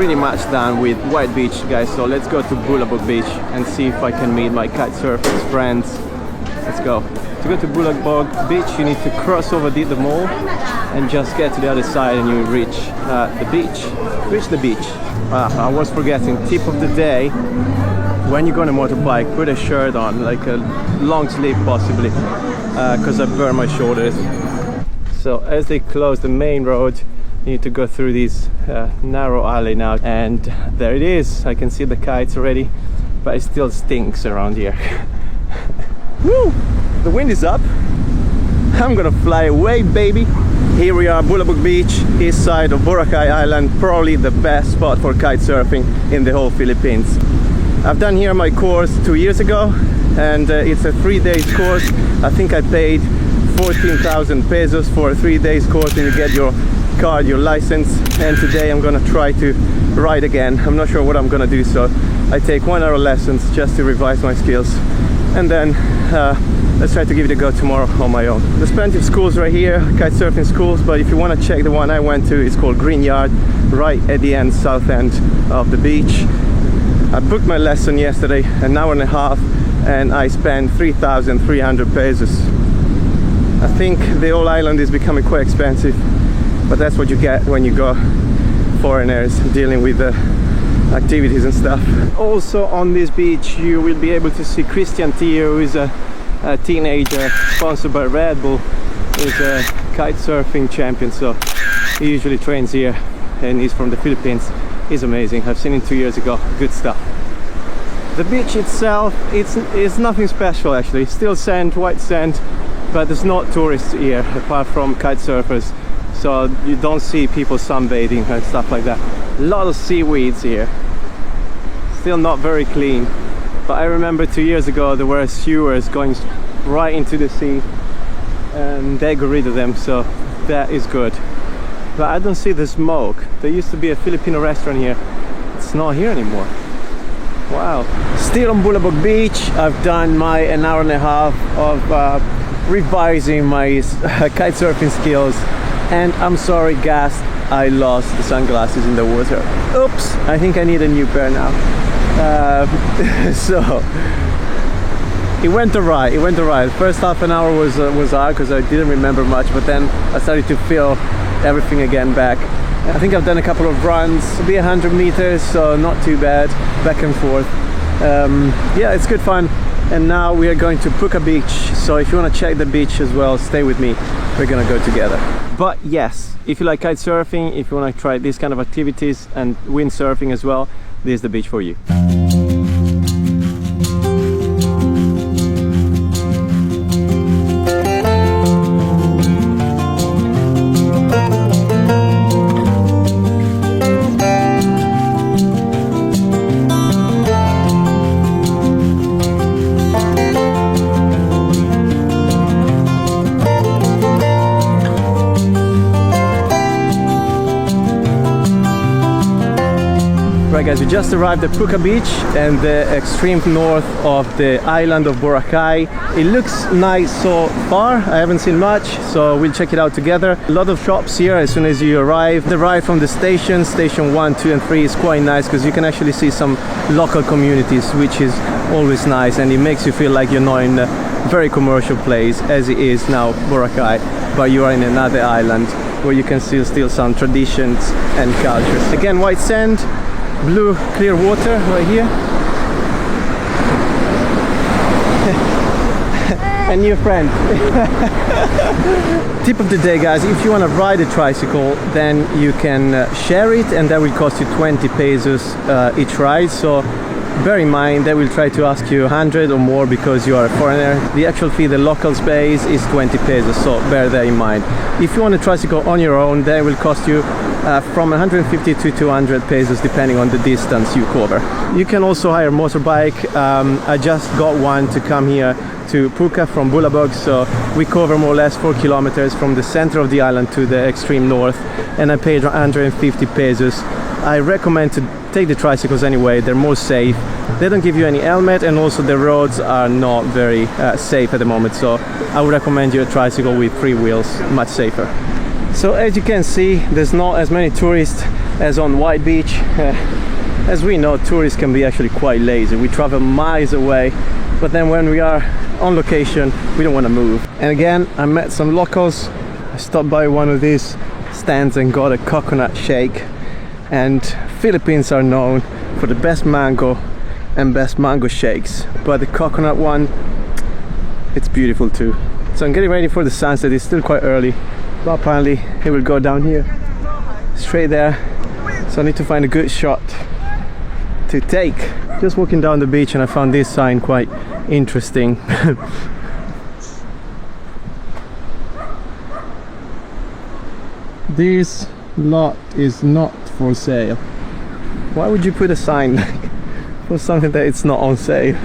pretty much done with White Beach, guys, so let's go to Bulabog Beach and see if I can meet my kitesurfing friends. Let's go. To go to Bulabog Beach, you need to cross over the mall and just get to the other side and you reach the beach. Reach the beach. I was forgetting, tip of the day: when you go on a motorbike, put a shirt on, like a long sleeve possibly, because I burn my shoulders. So as they close the main road, you need to go through this narrow alley now, and there it is. I can see the kites already, but it still stinks around here. Woo! The wind is up. I'm gonna fly away, baby. Here we are, Bulabog Beach, east side of Boracay Island, probably the best spot for kite surfing in the whole Philippines. I've done here my course 2 years ago, and it's a 3 days course. I think I paid 14,000 pesos for a 3 days course, and you get your card, your license. And today I'm gonna try to ride again. I'm not sure what I'm gonna do, so I take 1 hour lessons just to revise my skills, and then let's try to give it a go tomorrow on my own. There's plenty of schools right here, kite surfing schools, but if you want to check the one I went to, it's called Green Yard, right at the end, south end of the beach. I booked my lesson yesterday, an hour and a half, and I spent 3,300 pesos. I think the whole island is becoming quite expensive, but that's what you get when you go foreigners dealing with the activities and stuff. Also on this beach you will be able to see Christian Tio, who is a teenager sponsored by Red Bull. He's a kite surfing champion, so he usually trains here, and he's from the Philippines. He's amazing. I've seen him 2 years ago. Good stuff. The beach itself, it's nothing special actually. Still sand, white sand, but there's no tourists here apart from kite surfers, so you don't see people sunbathing and stuff like that. A lot of seaweeds here. Still not very clean, but I remember 2 years ago there were sewers going right into the sea, and they got rid of them, so that is good. But I don't see the smoke. There used to be a Filipino restaurant here. It's not here anymore. Wow. Still on Bulabog Beach. I've done my an hour and a half of revising my kite surfing skills, and I'm sorry, guys, I lost the sunglasses in the water. Oops, I think I need a new pair now. So it went alright. First half an hour was hard because I didn't remember much, but then I started to feel everything again back. I think I've done a couple of runs, be 100 meters, so not too bad, back and forth. Yeah, it's good fun. And now we are going to Puka Beach, so if you want to check the beach as well, stay with me. We're gonna go together. But yes, if you like kite surfing, if you want to try these kind of activities and windsurfing as well, this is the beach for you. Right guys, we just arrived at Puka Beach and the extreme north of the island of Boracay. It looks nice so far. I haven't seen much, so we'll check it out together. A lot of shops here as soon as you arrive. The ride from the station 1, 2 and 3 is quite nice because you can actually see some local communities, which is always nice, and it makes you feel like you're not in a very commercial place as it is now Boracay, but you are in another island where you can still some traditions and cultures. Again, white sand, blue clear water right here. A new friend. Tip of the day, guys, if you want to ride a tricycle, then you can share it, and that will cost you 20 pesos each ride. So bear in mind they will try to ask you 100 or more because you are a foreigner. The actual fee the locals pays is 20 pesos, so bear that in mind. If you want a tricycle on your own, that will cost you from 150 to 200 pesos depending on the distance you cover. You can also hire a motorbike. I just got one to come here to Puka from Bulabog, so we cover more or less 4 kilometers from the center of the island to the extreme north, and I paid 150 pesos. I recommend to take the tricycles anyway, they're more safe. They don't give you any helmet, and also the roads are not very safe at the moment, so I would recommend you a tricycle with 3 wheels, much safer. So as you can see, there's not as many tourists as on White Beach. As we know, tourists can be actually quite lazy. We travel miles away, but then when we are on location, we don't want to move. And again, I met some locals. I stopped by one of these stands and got a coconut shake. And Philippines are known for the best mango and best mango shakes, but the coconut one, it's beautiful too. So I'm getting ready for the sunset. It's still quite early, but apparently it will go down here, straight there. So I need to find a good shot to take. Just walking down the beach and I found this sign quite interesting. This lot is not for sale. Why would you put a sign for something that it's not on sale?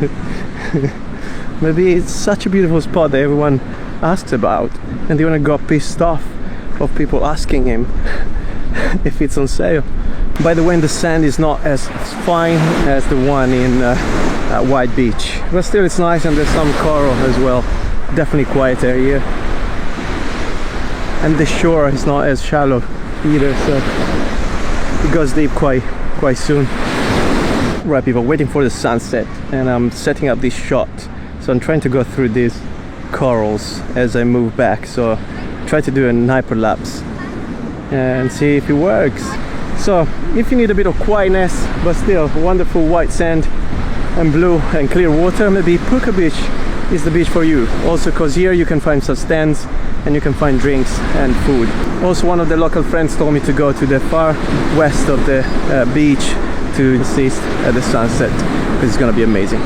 Maybe it's such a beautiful spot that everyone asks about, and the owner got pissed off of people asking him if it's on sale. By the way, the sand is not as fine as the one in White Beach, but still it's nice, and there's some coral as well. Definitely quieter here, and the shore is not as shallow either, so it goes deep quite soon. Right people, waiting for the sunset, and I'm setting up this shot. So I'm trying to go through these corals as I move back, so try to do an hyperlapse and see if it works. So if you need a bit of quietness but still wonderful white sand and blue and clear water, maybe Puka Beach is the beach for you. Also because here you can find some stands and you can find drinks and food. Also, one of the local friends told me to go to the far west of the beach to assist at the sunset, because it's gonna be amazing.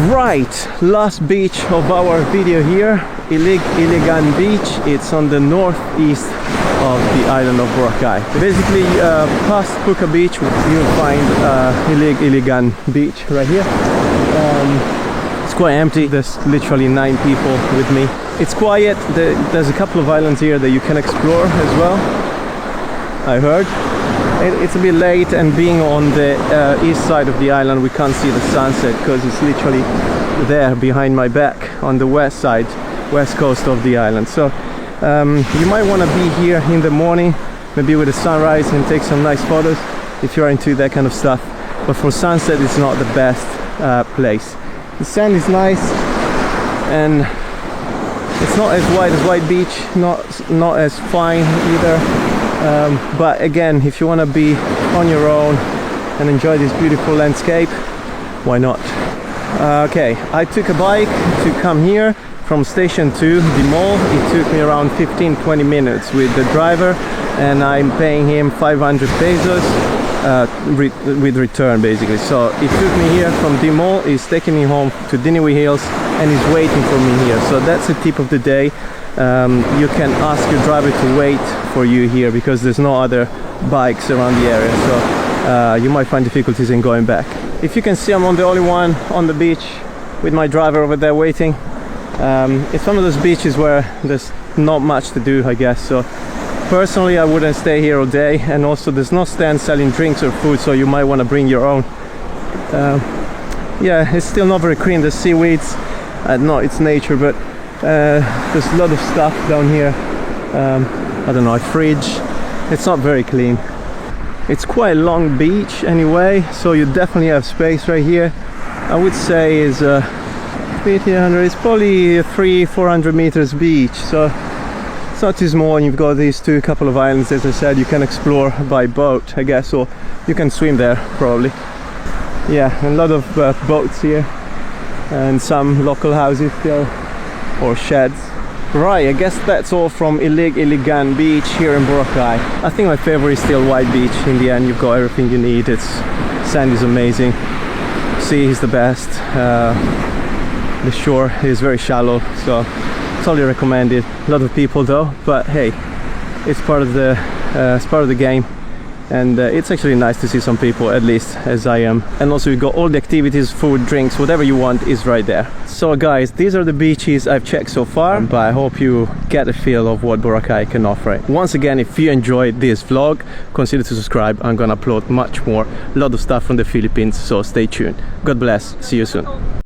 Right, last beach of our video here, Iligan Beach. It's on the northeast of the island of Boracay. Basically, past Puka Beach, you'll find Iligan Beach right here. It's quite empty. There's literally 9 people with me. It's quiet. There's a couple of islands here that you can explore as well, I heard. It's a bit late, and being on the east side of the island, we can't see the sunset because it's literally there behind my back on the west coast of the island. So you might want to be here in the morning, maybe with the sunrise, and take some nice photos if you're into that kind of stuff. But for sunset, it's not the best place. The sand is nice, and it's not as wide as White Beach, not as fine either. But again, if you want to be on your own and enjoy this beautiful landscape, why not? Okay, I took a bike to come here from station to the mall. It took me around 15-20 minutes with the driver, and I'm paying him 500 pesos with return basically. So it took me here from the mall, he's taking me home to Diniwi Hills, and he's waiting for me here. So that's a tip of the day. You can ask your driver to wait for you here, because there's no other bikes around the area, so you might find difficulties in going back. If you can see, I'm on the only one on the beach with my driver over there waiting. It's one of those beaches where there's not much to do, I guess, so personally I wouldn't stay here all day, and also there's no stand selling drinks or food, so you might want to bring your own. Yeah, it's still not very clean, the seaweeds, no, it's nature, but there's a lot of stuff down here. I don't know, a fridge. It's not very clean. It's quite a long beach anyway, so you definitely have space right here. I would say is it's probably 300-400 meters beach, so it's not too small, and you've got these couple of islands, as I said, you can explore by boat, I guess, or you can swim there probably. Yeah, a lot of boats here, and some local houses still, or sheds. Right, I guess that's all from Iligan Beach here in Boracay. I think my favorite is still White Beach. In the end, you've got everything you need. Sand is amazing, sea is the best, the shore is very shallow, so totally recommend it. A lot of people though, but hey, it's part of the game, and it's actually nice to see some people, at least as I am. And also you got all the activities, food, drinks, whatever you want is right there. So guys, these are the beaches I've checked so far, but I hope you get a feel of what Boracay can offer. Once again, if you enjoyed this vlog, consider to subscribe. I'm gonna upload much more, a lot of stuff from the Philippines, so stay tuned. God bless, see you soon.